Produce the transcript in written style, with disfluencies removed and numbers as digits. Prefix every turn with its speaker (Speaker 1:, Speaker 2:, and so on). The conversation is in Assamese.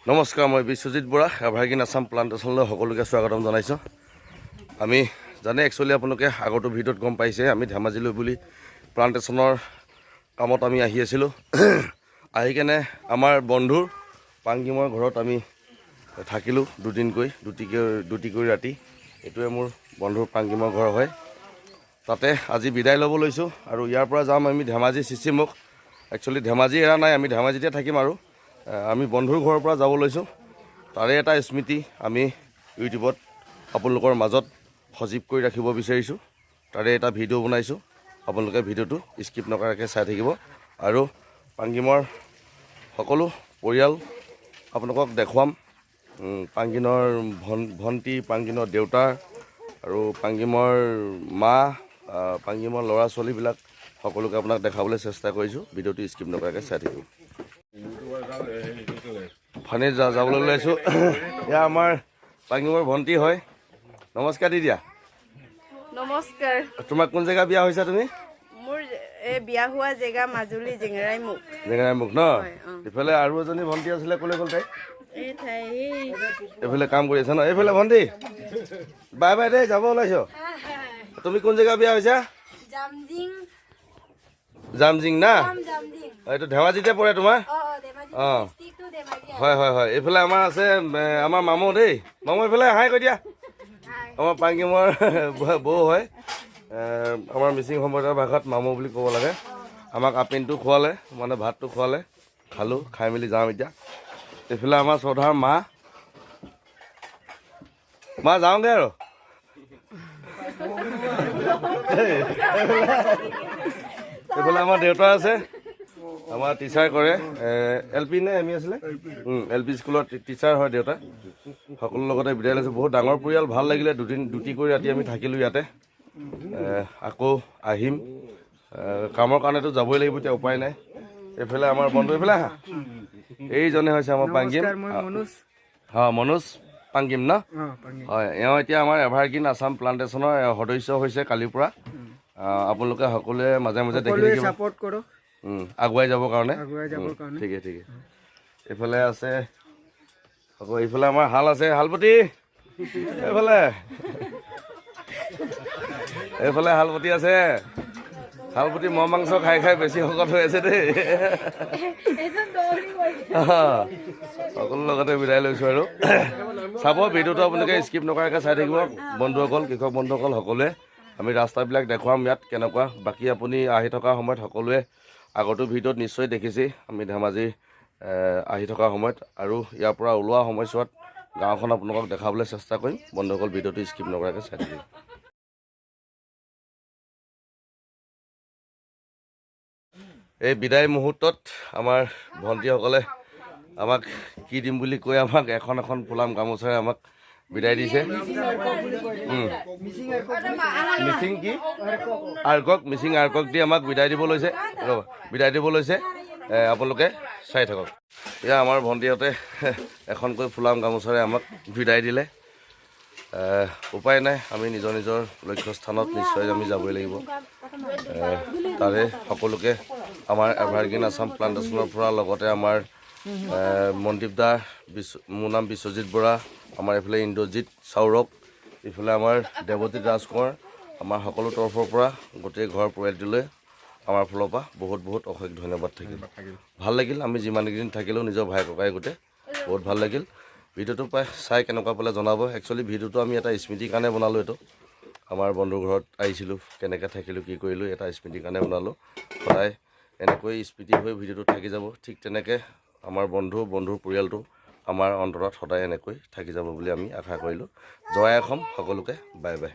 Speaker 1: নমস্কাৰ, মই বিশ্বজিৎ বৰা, এভাৰগ্ৰীণ আছাম প্লান্টেশ্যনলৈ সকলোকে স্বাগতম জনাইছোঁ। আমি জানে একচুৱেলি আপোনালোকে আগতো ভিডিঅ'ত গম পাইছে, আমি ধেমাজিলৈ বুলি প্লান্টেশ্যনৰ কামত আমি আহি আছিলোঁ। আহি কেনে আমাৰ বন্ধুৰ পাংগিমৰ ঘৰত আমি থাকিলোঁ দুদিনকৈ, দুটিকৈ ৰাতি। এইটোৱে মোৰ বন্ধুৰ পাংগিমৰ ঘৰ হয়। তাতে আজি বিদায় ল'ব লৈছোঁ আৰু ইয়াৰ পৰা যাম আমি ধেমাজি চিচিমুখ। একচুৱেলি ধেমাজি এৰা নাই, আমি ধেমাজিতে থাকিম আৰু আমি বন্ধুৰ ঘৰৰ পৰা যাব লৈছোঁ। তাৰে এটা স্মৃতি আমি ইউটিউবত আপোনালোকৰ মাজত সজীৱ কৰি ৰাখিব বিচাৰিছোঁ। তাৰে এটা ভিডিঅ' বনাইছোঁ, আপোনালোকে ভিডিঅ'টো স্কিপ নকৰাকৈ চাই থাকিব আৰু পাংগিমৰ সকলো পৰিয়াল আপোনালোকক দেখুৱাম। পাংগিমৰ ভণ্টি, পাংগিমৰ দেউতা আৰু পাংগিমৰ মা, পাংগিমৰ ল'ৰা ছোৱালীবিলাক সকলোকে আপোনাক দেখাবলৈ চেষ্টা কৰিছোঁ। ভিডিঅ'টো স্কিপ নকৰাকৈ চাই থাকিব। ফানি যাবলৈ ওলাইছোঁ। এয়া আমাৰ পাংগিমৰ ভণ্টি হয়। নমস্কাৰ দি দিয়া।
Speaker 2: নমস্কাৰ।
Speaker 1: তোমাৰ কোন জেগা বিয়া হৈছা তুমি?
Speaker 2: মোৰ বিয়া হোৱা জেগা মাজুলী জেঙেৰাইমুখ।
Speaker 1: জেঙেৰাইমুখ ন? ইফালে আৰু এজনী ভণ্টি আছিলে, ক'লে গ'ল তাই? এইফালে কাম কৰি আছে ন? এইফালে ভণ্টি বাই বাই দেই, যাব ওলাইছ। তুমি কোন জেগা বিয়া হৈছা? জামজিং না? এইটো ধেমাজিতে পৰে তোমাৰ? অঁ, হয় হয় হয়। এইফালে আমাৰ আছে আমাৰ মামু দেই। মামু এইফালে হাই কৈ দিয়া। আমাৰ পাংগিমৰ বৌ হয়। আমাৰ মিচিং সম্প্ৰদায়ৰ ভাষাত মামু বুলি ক'ব লাগে। আমাক আপিনটো খোৱালে, মানে ভাতটো খোৱালে, খালোঁ, খাই মেলি যাওঁ এতিয়া। এইফালে আমাৰ শ্ৰদ্ধাৰ মা যাওঁগৈ আৰু। এইফালে আমাৰ দেউতা আছে, আমাৰ টিচাৰ কৰে। এল পি নে এম ই আছিলে? এল পি স্কুলত টিচাৰ হয় দেউতা। সকলোৰ লগতে বিদায় লৈছোঁ। বহুত ডাঙৰ পৰিয়াল, ভাল লাগিলে। দুটিকৈ ৰাতি আমি থাকিলোঁ ইয়াতে। আকৌ আহিম, কামৰ কাৰণেতো যাবই লাগিব, এতিয়া উপায় নাই। এইফালে আমাৰ বন্ধু, এইফালে আহা। এইজনে হৈছে আমাৰ পাংগিম। মনোজ পাংগিম ন? হয়, এওঁ এতিয়া আমাৰ এভাৰগ্ৰীণ আছাম প্লান্টেশ্যনৰ সদস্য হৈছে কালিৰ পৰা। আপোনালোকে সকলোৱে মাজে মাজে দেখি থাকিব, আগুৱাই যাবৰ কাৰণে। ঠিকে ঠিকে। এইফালে আছে আকৌ, এইফালে আমাৰ হাল আছে, হালপতি। এইফালে হালপতি আছে। হালপতি মহ মাংস খাই খাই বেছি শকত হৈ আছে দেই। সকলো লগতে বিদায় লৈছোঁ আৰু চাব ভিডিঅ'টো আপোনালোকে স্কিপ নকৰাকৈ চাই থাকিব। বন্ধুসকল, কৃষক বন্ধুসকল সকলোৱে আমি ৰাস্তাবিলাক দেখুৱাম ইয়াত কেনেকুৱা। বাকী আপুনি আহি থকা সময়ত সকলোৱে আগতো ভিডিঅ'ত নিশ্চয় দেখিছেই আমি ধেমাজি আহি থকা সময়ত, আৰু ইয়াৰ পৰা ওলোৱা সময়ছোৱাত গাঁওখন আপোনালোকক দেখাবলৈ চেষ্টা কৰিম। বন্ধুসকল, ভিডিঅ'টো স্কিপ নকৰাকৈ চাই থাকিব। এই বিদায় মুহূৰ্তত আমাৰ ভণ্টিসকলে আমাক কি দিম বুলি কৈ আমাক এখন এখন ফুলাম গামোচাৰে আমাক বিদায় দিছে। মিচিং কি মিচিং আৰ্কক দি আমাক বিদায় দিব লৈছে। আপোনালোকে চাই থাকক। এয়া আমাৰ ভণ্টিহঁতে এখনকৈ ফুলাম গামোচাৰে আমাক বিদায় দিলে। উপায় নাই, আমি নিজৰ নিজৰ লক্ষ্যস্থানত নিশ্চয় আমি যাবই লাগিব। তাৰে সকলোকে আমাৰ এভাৰগ্ৰীণ আছাম প্লান্টেশ্যনৰ পৰা, লগতে আমাৰ মনদীপ দা, মোৰ নাম বিশ্বজিৎ বৰা, আমাৰ এইফালে ইন্দ্ৰজিৎ সৌৰভ, এইফালে আমাৰ দেৱজিৎ ৰাজকোঁৱৰ, আমাৰ সকলো তৰফৰ পৰা গোটেই ঘৰ পৰিয়ালটোলৈ আমাৰ ফালৰ পৰা বহুত বহুত অশেষ ধন্যবাদ থাকিল। ভাল লাগিল, আমি যিমানকেইদিন থাকিলোঁ নিজৰ ভাই ককাই গোটেই, বহুত ভাল লাগিল। ভিডিঅ'টো প্ৰায় চাই কেনেকুৱা পালে জনাব। একচুৱেলি ভিডিঅ'টো আমি এটা স্মৃতিৰ কাৰণে বনালোঁ। এইটো আমাৰ বন্ধুৰ ঘৰত আহিছিলোঁ, কেনেকৈ থাকিলোঁ, কি কৰিলোঁ, এটা স্মৃতিৰ কাৰণে বনালোঁ। সদায় এনেকৈ স্মৃতি হৈ ভিডিঅ'টো থাকি যাব। ঠিক তেনেকৈ আমাৰ বন্ধুৰ পৰিয়ালটো আমাৰ অন্তৰত সদায় এনেকৈ থাকি যাব বুলি আমি আশা কৰিলোঁ। জয় অসম, সকলোকে বাই বাই।